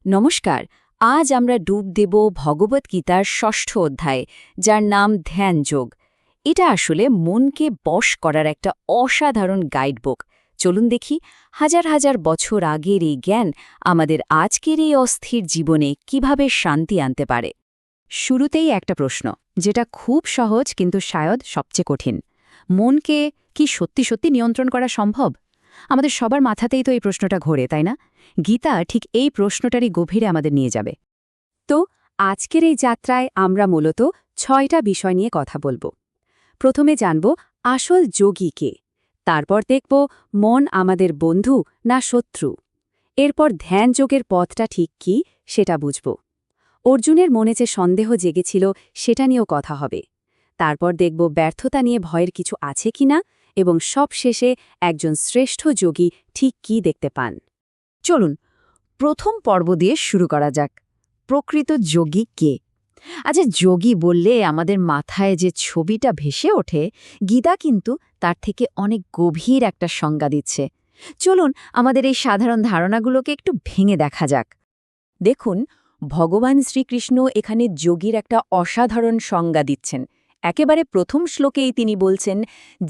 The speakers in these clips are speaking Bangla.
নমস্কার। আজ আমরা ডুব দেব ভগবদ্গীতার ষষ্ঠ অধ্যায়ে, যার নাম ধ্যানযোগ। এটা আসলে মনকে বশ করার একটা অসাধারণ গাইডবুক। চলুন দেখি হাজার হাজার বছর আগের এই জ্ঞান আমাদের আজকের এই অস্থির জীবনে কিভাবে শান্তি আনতে পারে। শুরুতেই একটা প্রশ্ন, যেটা খুব সহজ কিন্তু শায়দ সবচেয়ে কঠিন। মনকে কি সত্যি সত্যি নিয়ন্ত্রণ করা সম্ভব? আমাদের সবার মাথাতেই তো এই প্রশ্নটা ঘোরে, তাই না? গীতা ঠিক এই প্রশ্নটারই গভীরে আমাদের নিয়ে যাবে। তো আজকের এই যাত্রায় আমরা মূলত 6টা বিষয় নিয়ে কথা বলবো। প্রথমে জানব আসল যোগী কে, তারপর দেখব মন আমাদের বন্ধু না শত্রু, এরপর ধ্যান যোগের পথটা ঠিক কি সেটা বুঝব। অর্জুনের মনে যে সন্দেহ জেগেছিল সেটা নিয়েও কথা হবে। তারপর দেখব ব্যর্থতা নিয়ে ভয়ের কিছু আছে কিনা, এবং সবশেষে একজন শ্রেষ্ঠ যোগী ঠিক কি দেখতে পান। চলুন প্রথম পর্ব দিয়ে শুরু করা যাক। প্রকৃত যোগী কে? আচ্ছা, যোগী বললে আমাদের মাথায় যে ছবিটা ভেসে ওঠে, গীতা কিন্তু তার থেকে অনেক গভীর একটা সংজ্ঞা দিচ্ছে। চলুন আমাদের এই সাধারণ ধারণাগুলোকে একটু ভেঙে দেখা যাক। দেখুন, ভগবান শ্রীকৃষ্ণ এখানে যোগীর একটা অসাধারণ সংজ্ঞা দিচ্ছেন। একেবারে প্রথম শ্লোকেই তিনি বলছেন,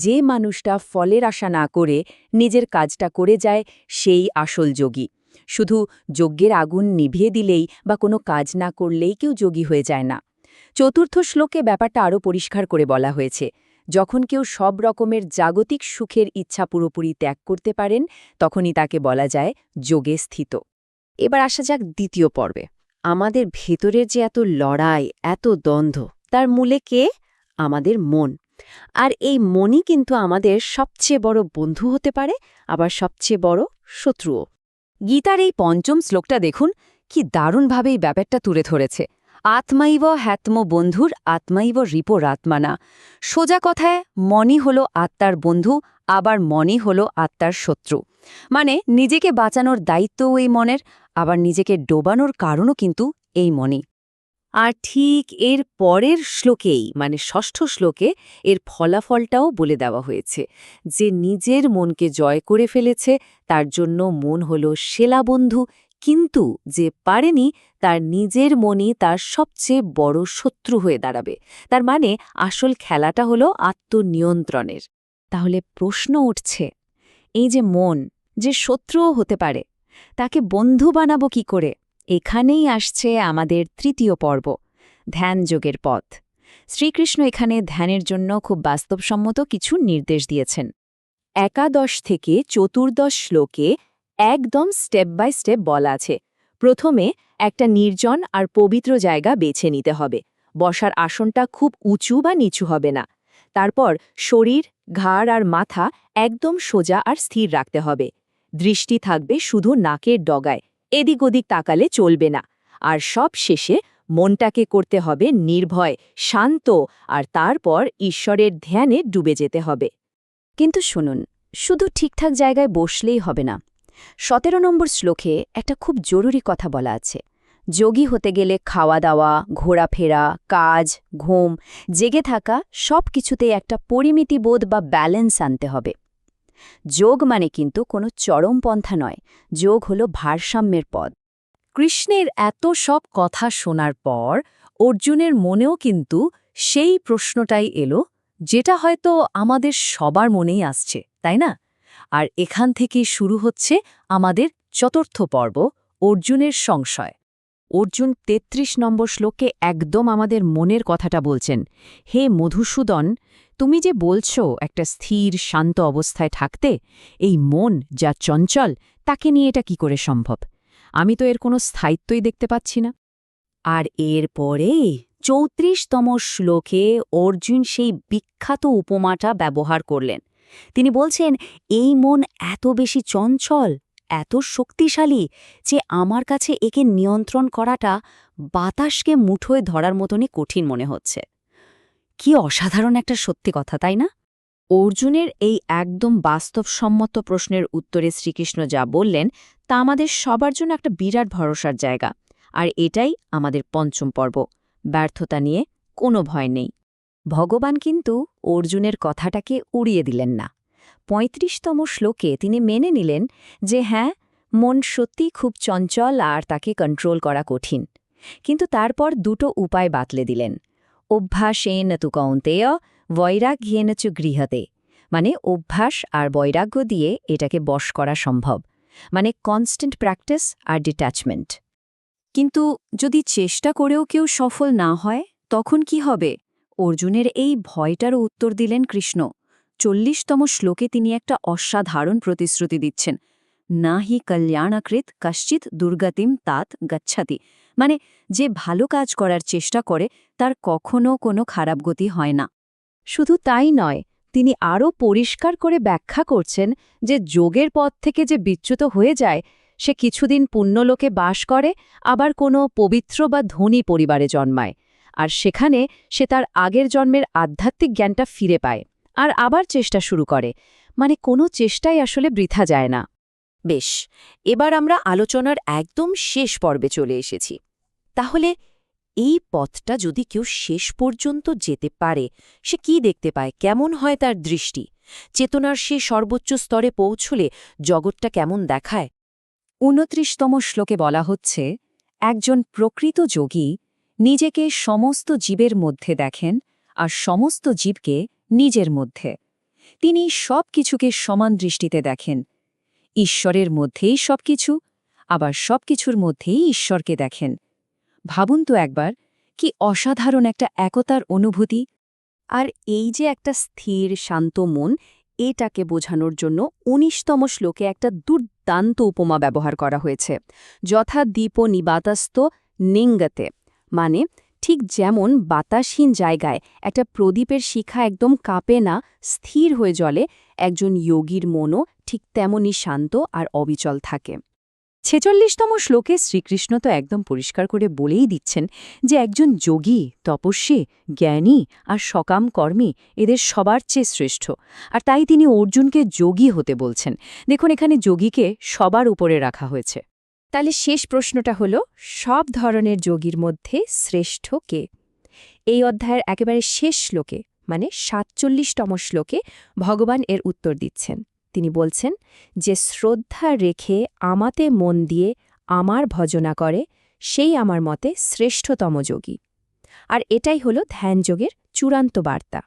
যে মানুষটা ফলের আশা না করে নিজের কাজটা করে যায় সেই আসল যোগী। শুধু যজ্ঞের আগুন নিভিয়ে দিলেই বা কোনো কাজ না করলেই কেউ যোগী হয়ে যায় না। চতুর্থ শ্লোকে ব্যাপারটা আরও পরিষ্কার করে বলা হয়েছে, যখন কেউ সব রকমের জাগতিক সুখের ইচ্ছা পুরোপুরি ত্যাগ করতে পারেন, তখনই তাকে বলা যায় যোগে স্থিত। এবার আসা যাক দ্বিতীয় পর্বে। আমাদের ভেতরের যে এত লড়াই, এত দ্বন্দ্ব, তার মূলে কে? আমাদের মন। আর এই মনই কিন্তু আমাদের সবচেয়ে বড় বন্ধু হতে পারে, আবার সবচেয়ে বড় শত্রুও। গীতার এই পঞ্চম শ্লোকটা দেখুন, কি দারুণভাবে এই ব্যাপারটা তুলে ধরেছে। আত্মাইব হ্যাত্ম বন্ধুর আত্মাইব রিপোরাত্মানা। সোজা কথায় মনই হল আত্মার বন্ধু, আবার মনই হল আত্মার শত্রু। মানে নিজেকে বাঁচানোর দায়িত্বও এই মনের, আবার নিজেকে ডোবানোর কারণও কিন্তু এই মনই। আর ঠিক এর পরের শ্লোকেই, মানে ষষ্ঠ শ্লোকে, এর ফলাফলটাও বলে দেওয়া হয়েছে, যে নিজের মনকে জয় করে ফেলেছে তার জন্য মন হল সেলা বন্ধু, কিন্তু যে পারেনি তার নিজের মনই তার সবচেয়ে বড় শত্রু হয়ে দাঁড়াবে। তার মানে আসল খেলাটা হলো আত্মনিয়ন্ত্রণের। তাহলে প্রশ্ন উঠছে, এই যে মন, যে শত্রুও হতে পারে, তাকে বন্ধু বানাবো কি করে? এখানেই আসছে আমাদের তৃতীয় পর্ব, ধ্যানযোগের পথ। শ্রীকৃষ্ণ এখানে ধ্যানের জন্য খুব বাস্তবসম্মত কিছু নির্দেশ দিয়েছেন। একাদশ থেকে চতুর্দশ শ্লোকে একদম স্টেপ বাই স্টেপ বলা আছে। প্রথমে একটা নির্জন আর পবিত্র জায়গা বেছে নিতে হবে। বসার আসনটা খুব উঁচু বা নিচু হবে না। তারপর শরীর, ঘাড় আর মাথা একদম সোজা আর স্থির রাখতে হবে। দৃষ্টি থাকবে শুধু নাকের ডগায়, এদিক ওদিক তাকালে চলবে না। আর সব শেষে মনটাকে করতে হবে নির্ভয়, শান্ত, আর তারপর ঈশ্বরের ধ্যানে ডুবে যেতে হবে। কিন্তু শুনুন, শুধু ঠিকঠাক জায়গায় বসলেই হবে না। 17 নম্বর শ্লোকে একটা খুব জরুরি কথা বলা আছে। যোগী হতে গেলে খাওয়া দাওয়া, ঘোরাফেরা, কাজ, ঘুম, জেগে থাকা সব কিছুতেই একটা পরিমিতিবোধ বা ব্যালেন্স আনতে হবে। যোগ মানে কিন্তু কোনো চরমপন্থা নয়, যোগ হল ভারসাম্যের পথ। কৃষ্ণের এত সব কথা শোনার পর অর্জুনের মনেও কিন্তু সেই প্রশ্নটাই এলো, যেটা হয়তো আমাদের সবার মনেই আসছে, তাই না? আর এখান থেকেই শুরু হচ্ছে আমাদের চতুর্থ পর্ব, অর্জুনের সংশয়। অর্জুন 33 নম্বর শ্লোকে একদম আমাদের মনের কথাটা বলছেন। হে মধুসূদন, তুমি যে বলছো একটা স্থির শান্ত অবস্থায় থাকতে, এই মন যা চঞ্চল, তাকে নিয়ে এটা কি করে সম্ভব? আমি তো এর কোনো স্থায়িত্বই দেখতে পাচ্ছি না। আর এর পরে 34তম শ্লোকে অর্জুন সেই বিখ্যাত উপমাটা ব্যবহার করলেন। তিনি বলছেন, এই মন এত বেশি চঞ্চল, এত শক্তিশালী, যে আমার কাছে একে নিয়ন্ত্রণ করাটা বাতাসকে মুঠোয় ধরার মতনই কঠিন মনে হচ্ছে। কি অসাধারণ একটা সত্যি কথা, তাই না? অর্জুনের এই একদম বাস্তবসম্মত প্রশ্নের উত্তরে শ্রীকৃষ্ণ যা বললেন, তা আমাদের সবার জন্য একটা বিরাট ভরসার জায়গা। আর এটাই আমাদের পঞ্চম পর্ব, ব্যর্থতা নিয়ে কোনো ভয় নেই। ভগবান কিন্তু অর্জুনের কথাটাকে উড়িয়ে দিলেন না। 35তম শ্লোকে তিনি মেনে নিলেন যে হ্যাঁ, মন সত্যিই খুব চঞ্চল আর তাকে কন্ট্রোল করা কঠিন। কিন্তু তারপর দুটো উপায় বাতলে দিলেন। অভ্যাসেন তু কৌন্তেয় বৈরাগ্যেন চু গৃহতে, মানে অভ্যাস আর বৈরাগ্য দিয়ে এটাকে বশ করা সম্ভব, মানে কনস্ট্যান্ট প্র্যাকটিস আর ডিট্যাচমেন্ট। কিন্তু যদি চেষ্টা করেও কেউ সফল না হয় তখন কি হবে? অর্জুনের এই ভয়টারও উত্তর দিলেন কৃষ্ণ। 40তম শ্লোকে তিনি একটা অসাধারণ প্রতিশ্রুতি দিচ্ছেন। না হি কল্যাণকৃত কশ্চিৎ দুর্গতিম তাত গচ্ছতি, মানে যে ভালো কাজ করার চেষ্টা করে তার কখনো কোনো খারাপ গতি হয় না। শুধু তাই নয়, তিনি আরও পরিষ্কার করে ব্যাখ্যা করছেন যে যোগের পথ থেকে যে বিচ্যুত হয়ে যায় সে কিছুদিন পুণ্যলোকে বাস করে, আবার কোনো পবিত্র বা ধনী পরিবারে জন্মায়, আর সেখানে সে তার আগের জন্মের আধ্যাত্মিক জ্ঞানটা ফিরে পায় আর আবার চেষ্টা শুরু করে, মানে কোনো চেষ্টাই আসলে বৃথা যায় না। বেশ, এবার আমরা আলোচনার একদম শেষ পর্বে চলে এসেছি। তাহলে এই পথটা যদি কেউ শেষ পর্যন্ত যেতে পারে, সে কি দেখতে পায়, কেমন হয় তার দৃষ্টি? চেতনার সে সর্বোচ্চ স্তরে পৌঁছলে জগৎটা কেমন দেখায়? ২৯তম শ্লোকে বলা হচ্ছে, একজন প্রকৃত যোগী নিজেকে সমস্ত জীবের মধ্যে দেখেন আর সমস্ত জীবকে নিজের মধ্যে। তিনি সব কিছুকে সমান দৃষ্টিতে দেখেন। ঈশ্বরের মধ্যেই সবকিছু, আবার সবকিছুর মধ্যেই ঈশ্বরকে দেখেন। ভাবুন তো একবার, কি অসাধারণ একটা একতার অনুভূতি। আর এই যে একটা স্থির শান্ত মন, এটাকে বোঝানোর জন্য ১৯তম শ্লোকে একটা দুর্দান্ত উপমা ব্যবহার করা হয়েছে। যথা দীপ নিবাতাস্ত নিঙ্গতে, মানে ঠিক যেমন বাতাসহীন জায়গায় একটা প্রদীপের শিখা একদম কাঁপে না, স্থির হয়ে জ্বলে, একজন যোগীর মনও ঠিক তেমনই শান্ত আর অবিচল থাকে। ৪৬তম শ্লোকে শ্রীকৃষ্ণ তো একদম পরিষ্কার করে বলেই দিচ্ছেন যে একজন যোগী, তপস্বী, জ্ঞানী আর সকাম কর্মী এদের সবার চেয়ে শ্রেষ্ঠ, আর তাই তিনি অর্জুনকে যোগী হতে বলছেন। দেখুন, এখানে যোগীকে সবার উপরে রাখা হয়েছে। তাহলে শেষ প্রশ্নটা হলো, সব ধরনের যোগীর মধ্যে শ্রেষ্ঠ কে? এই অধ্যায়ের একেবারে শেষ শ্লোকে, মানে ৪৭তম শ্লোকে ভগবান এর উত্তর দিচ্ছেন। তিনি বলছেন যে শ্রদ্ধা রেখে আমাতে মন দিয়ে আমার ভজনা করে সেই আমার মতে শ্রেষ্ঠতম যোগী। আর এটাই হলো ধ্যানযোগের চূড়ান্ত বার্তা।